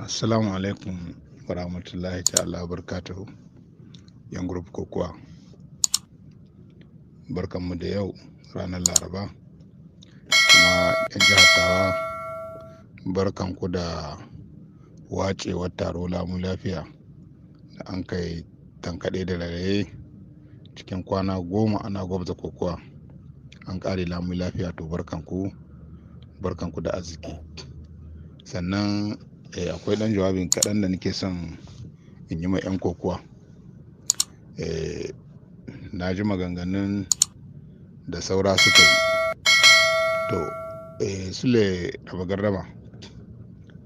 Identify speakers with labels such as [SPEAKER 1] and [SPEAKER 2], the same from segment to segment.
[SPEAKER 1] Assalamu alaikum wa rahmatullahi ta'ala barkatuhu. Yan group kokuwa. Barkanmu da yau ranar Laraba. Kuma yan jihar Tawa barkanku da wacewar taro lamu lafiya da an kai tankaɗe da rairaye cikin kwana 10 ana gwabza kokuwa. An ƙare lamu lafiya to barkanku da arziki. Sannan akwai ɗan jawabin kaɗan da nake son in yi ma 'yan kokuwa. Na ji maganganun da saura suka yi. To Sule Raba Gardama,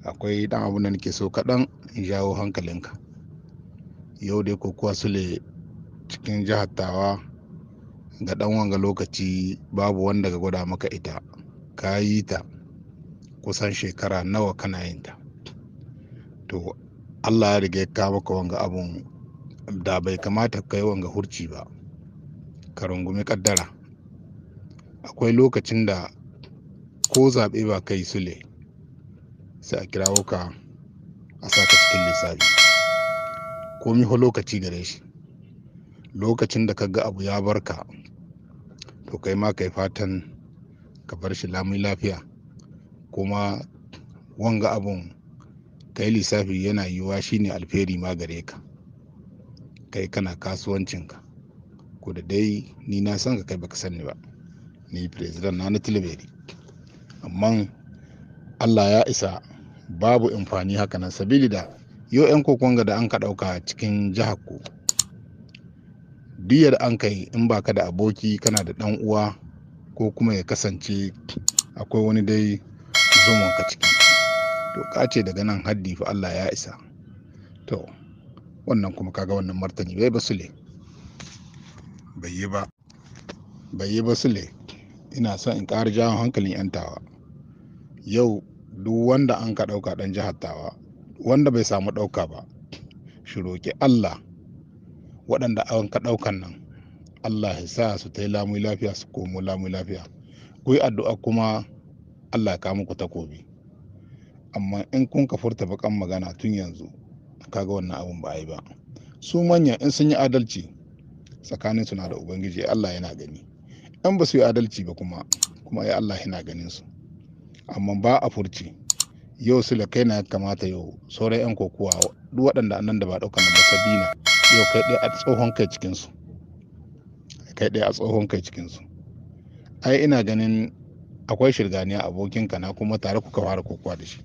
[SPEAKER 1] akwai ɗan abun da nake so kaɗan in jawo hankalinka. Yau dai kokuwa Sule cikin jihar Tawa ga ɗan wanga lokaci babu wanda ga gwada maka ita. Ka yi ta kusan shekara nawa kana yin ta. To Allah ya riga ya kawo maka wanga abun da bai kamata ka yi wanga hurci ba. Ka rungumi kaddara. Akwai lokacin da ko zaɓe ba kai Sule sai a kirawo ka a saka cikin lissafi. Komi ho lokaci gare shi. Lokacin da ka ga abu ya barka to kai ma kai fatan ka bar shi lamun lafiya. Kuma wanga abun kai lissafi yana yiwuwa shine alheri ma gare ka. Kai kana kasuwancinka. Ko da dai ni na san ka kai baka sani ba. Ni president na Tilaberi. Amma Allah ya isa babu amfani haka nan sabili da yau 'yan kokon da an ka ɗauka cikin jihar ku. Diyar an kai in baka da aboki kana da ɗan uwa ko kuma ya kasance akwai wani dai zumunka ciki. To ka ce daga nan haddi fa Allah ya isa. To wannan kuma kaga wannan martani bai ba Sule. Bai yi ba Sule. Ina son in ƙara jawo hankalin 'yan Tawa. Yau duk wanda an ka ɗauka ɗan jihar Tawa wanda bai samu ɗauka ba shi roƙi Allah waɗanda an ka ɗaukan nan Allah ya sa su ta yi lamu lafiya su komo lamu lafiya. Ku yi addu'a kuma Allah ya kawo muku takobi. Amma in kun ka furta bakan magana tun yanzu kaga wannan abun ba a yi ba. Su manya in sun yi adalci tsakanin su na da Ubangiji Allah yana gani. In ba su yi adalci ba kuma ya Allah yana ganin su. Amma ba a furci. Yau Sule kai na kamata yau sauran 'yan kokuwa duk waɗanda annan da ba ɗaukan nan ba sabina yau kai ɗaya a tsohon kai cikinsu. Kai ɗaya a tsohon kai cikinsu. Ai ina ganin akwai shirganiya abokinka na kuma tare kuka fara kokowa da shi.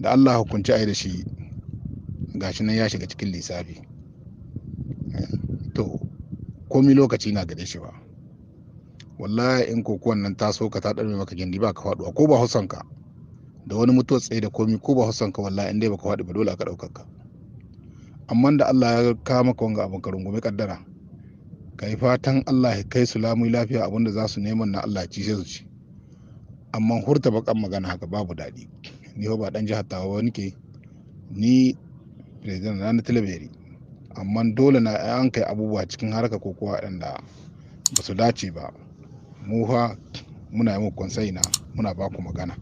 [SPEAKER 1] Da Allah hukunci ai da shi gashi nan ya shiga cikin lissafi. To komi lokaci na gare shi ba. Wallahi in kokuwan nan ta so ka ta ɗarme maka gindi ba ka faɗuwa ko ba hussanka da wani mutuwa tsaye da komi ko ba hussanka wallahi in dai baka faɗi ba dole aka ɗaukar ka. Amma da Allah ya kawo maka wanga abin ka rungumi kaddara. Ka yi fatan Allah ya kai su lamu lafiya abinda za su neman na Allah ci sai su ci. Amma hurta bakan magana haka babu daɗi. Ni ba ɗan jihar Tawa ba nake. Ni president na Tilaberi. Amma dole na an kai abubuwa cikin harkar kokowa waɗanda ba su dace ba. Mu fa muna yi muku konsai na muna ba ku magana.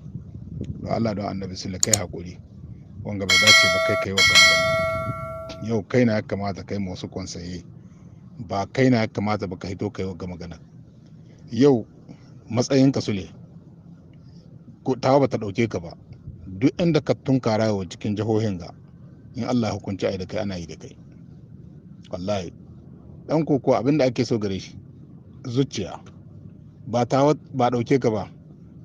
[SPEAKER 1] Don Allah don Annabi Sule kai haƙuri. Wanga bai dace ba kai wa magana. Yau kai na ya kamata kai ma wasu konsaye. Ba kai na ya kamata ba ka hito kai wa magana. Yau matsayinka Sule Tawa ba ta ɗauke ka ba. Duk inda ka tunkara wa cikin jihohin ga in Allah ya hukunci ai da kai ana yi da kai. Wallahi ɗan koko abin da ake so gare shi zuciya. Ba Tawa ba ɗauke ka ba.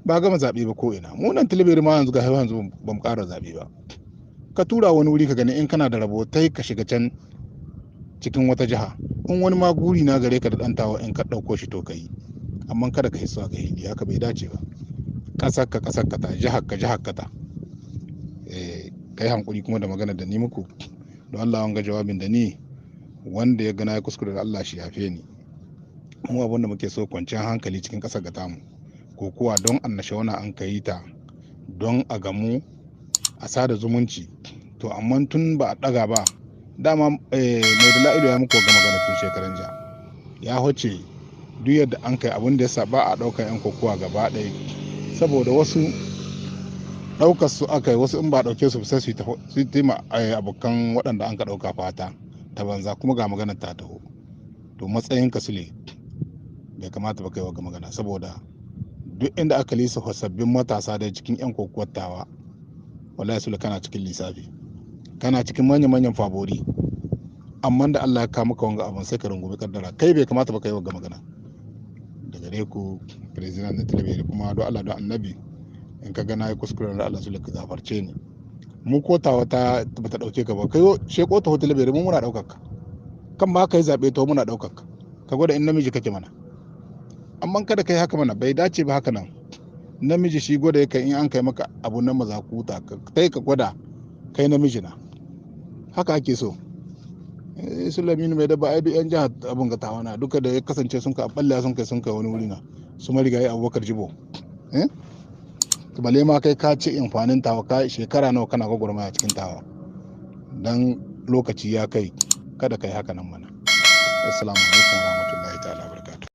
[SPEAKER 1] Ba gama zaɓe ba ko ina. Mu nan Tilaberi ma yanzu ga yanzu ba mu ƙara zaɓe ba. Ka tura wani wuri ka gani in kana da rabo tai ka shiga can cikin wata jiha. In wani ma guri na gare ka da ɗan Tawa in ka ɗauko shi to ka yi. Amma kada ka hissa ka hindi haka bai dace ba. Ƙasar ka ta jihar ka ta. Kai hankuri kuma da magana da ni muku. Don Allah wanga jawabin da ni wanda ya gana ya kuskure da Allah shi yafe ni. Mu abin da muke so kwanciyar hankali cikin ƙasar ga tamu. Ko kuwa don annashawana an kai ta don a gamu a sada zumunci. To amma tun ba a ɗaga ba dama mai da la'ido ya muku ga magana tun shekaran jiya. Ya hoce duk yadda an kai abin da ya sa ba a ɗaukar 'yan kokowa gaba ɗaya. Saboda wasu ɗaukar su aka yi wasu in ba ɗauke su sai su yi ma abokan waɗanda an ka ɗauka fata ta banza kuma ga maganar ta taho to matsayin ka sule bai kamata ba kai wa magana saboda duk inda aka lisa sabbin matasa da cikin yan kokowattawa wallahi sule kana cikin lissafi kana cikin manyan fabori amma da Allah ya kawo maka wanga abun sai ka rungumi kaddara kai bai kamata ba kai wa magana da gare ku president na talabijin kuma don Allah don annabi in ka gana ya kuskuren da Allah sule ka zafarce ni mu kotawa ta bata dauke ka ba kai sheko ta hotel bai mu muna daukar ka kan ma kai zabe to muna daukar ka ka gwada in namiji kake mana amma kada kai haka mana bai dace ba haka nan namiji shi gwada yake in an kai maka abu na mazakuta kai ka gwada kai namiji na haka ake so Sulaiminu mai daba ai yan jihar abun ga tawana duka da ya kasance sun ka balle sun kai wani wuri na su marigayi Abubakar Jibo bale ma kai ka ci amfanin tawa ka shekara nawa kana gwagwarmaya cikin tawa dan lokaci ya kai kada kai haka nan mana assalamu alaikum warahmatullahi ta'ala